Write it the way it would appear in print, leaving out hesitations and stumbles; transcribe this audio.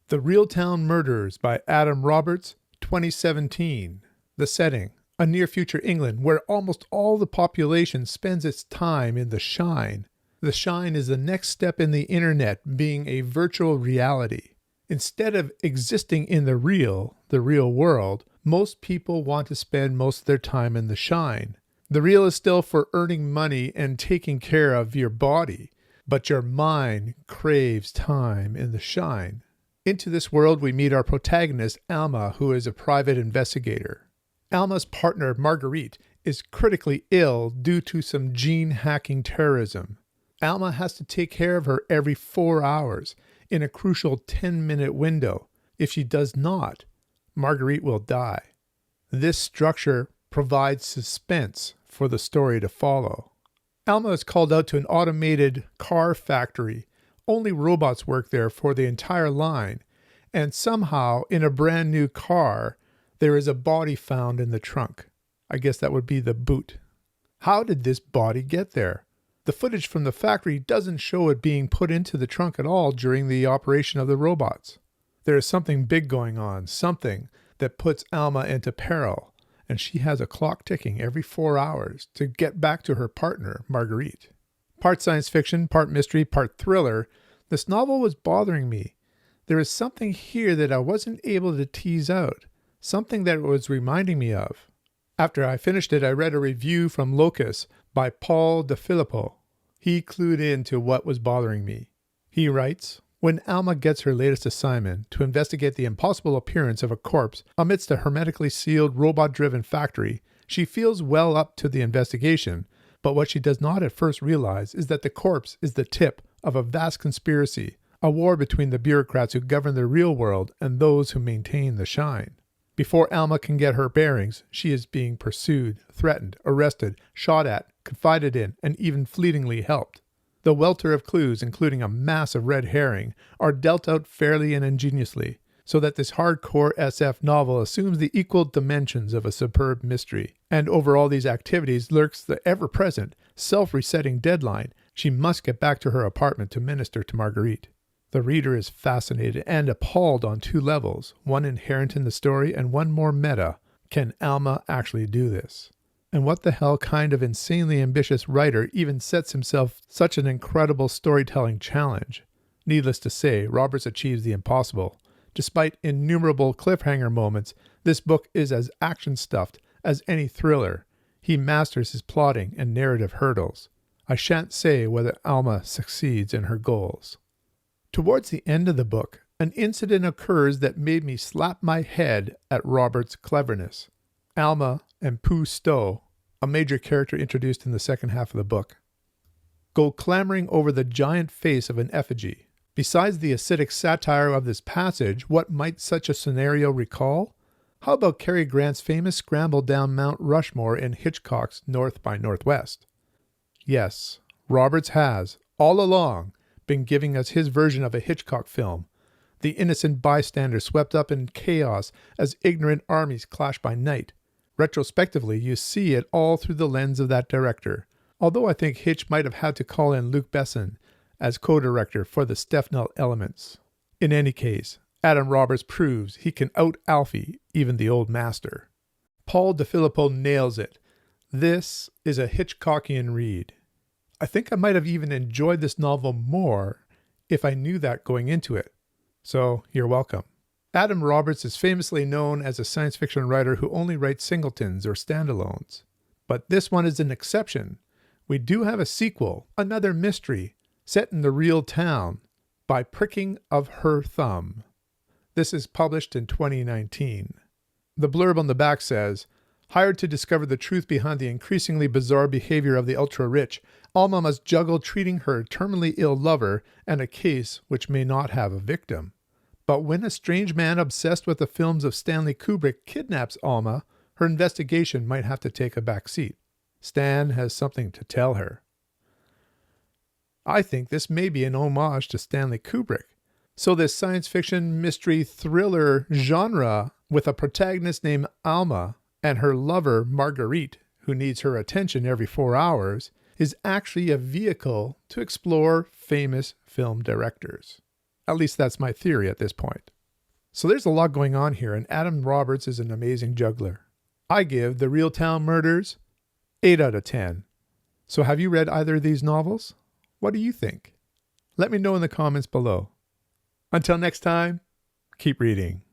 The Real Town Murders by Adam Roberts, 2017. The setting, a near-future England where almost all the population spends its time in the Shine. The Shine is the next step in the internet being a virtual reality. Instead of existing in the real world, most people want to spend most of their time in the Shine. The real is still for earning money and taking care of your body, but your mind craves time in the Shine. Into this world, we meet our protagonist, Alma, who is a private investigator. Alma's partner, Marguerite, is critically ill due to some gene-hacking terrorism. Alma has to take care of her every 4 hours in a crucial 10-minute window. If she does not, Marguerite will die. This structure provides suspense for the story to follow. Alma is called out to an automated car factory. Only robots work there for the entire line, and somehow in a brand new car, there is a body found in the trunk. I guess that would be the boot. How did this body get there? The footage from the factory doesn't show it being put into the trunk at all during the operation of the robots. There is something big going on, something that puts Alma into peril, and she has a clock ticking every 4 hours to get back to her partner, Marguerite. Part science fiction, part mystery, part thriller, this novel was bothering me. There is something here that I wasn't able to tease out, something that it was reminding me of. After I finished it, I read a review from Locus by Paul de Filippo. He clued in to what was bothering me. He writes, "When Alma gets her latest assignment to investigate the impossible appearance of a corpse amidst a hermetically sealed, robot-driven factory, she feels well up to the investigation, but what she does not at first realize is that the corpse is the tip of a vast conspiracy, a war between the bureaucrats who govern the real world and those who maintain the Shine. Before Alma can get her bearings, she is being pursued, threatened, arrested, shot at, confided in, and even fleetingly helped. The welter of clues, including a massive red herring, are dealt out fairly and ingeniously, so that this hardcore SF novel assumes the equal dimensions of a superb mystery. And over all these activities lurks the ever-present, self-resetting deadline. She must get back to her apartment to minister to Marguerite. The reader is fascinated and appalled on two levels, one inherent in the story and one more meta. Can Alma actually do this? And what the hell kind of insanely ambitious writer even sets himself such an incredible storytelling challenge? Needless to say, Roberts achieves the impossible. Despite innumerable cliffhanger moments, this book is as action-stuffed as any thriller. He masters his plotting and narrative hurdles. I shan't say whether Alma succeeds in her goals. Towards the end of the book, an incident occurs that made me slap my head at Roberts' cleverness. Alma and Pooh Stowe, a major character introduced in the second half of the book, go clambering over the giant face of an effigy. Besides the acidic satire of this passage, what might such a scenario recall? How about Cary Grant's famous scramble down Mount Rushmore in Hitchcock's North by Northwest? Yes, Roberts has, all along, been giving us his version of a Hitchcock film, the innocent bystander swept up in chaos as ignorant armies clash by night. Retrospectively, you see it all through the lens of that director, although I think Hitch might have had to call in Luc Besson as co-director for the Stefnell elements. In any case, Adam Roberts proves he can out-Alfie even the old master. Paul de Filippo nails it. This is a Hitchcockian read. I think I might have even enjoyed this novel more if I knew that going into it. So, you're welcome. Adam Roberts is famously known as a science fiction writer who only writes singletons or standalones. But this one is an exception. We do have a sequel, another mystery, set in the real town, By Pricking of Her Thumb. This is published in 2019. The blurb on the back says, "Hired to discover the truth behind the increasingly bizarre behavior of the ultra-rich, Alma must juggle treating her terminally ill lover and a case which may not have a victim. But when a strange man obsessed with the films of Stanley Kubrick kidnaps Alma, her investigation might have to take a back seat. Stan has something to tell her." I think this may be an homage to Stanley Kubrick. So this science fiction mystery thriller genre with a protagonist named Alma and her lover Marguerite, who needs her attention every 4 hours, is actually a vehicle to explore famous film directors. At least that's my theory at this point. So there's a lot going on here, and Adam Roberts is an amazing juggler. I give The Real Town Murders 8 out of 10. So have you read either of these novels? What do you think? Let me know in the comments below. Until next time, keep reading.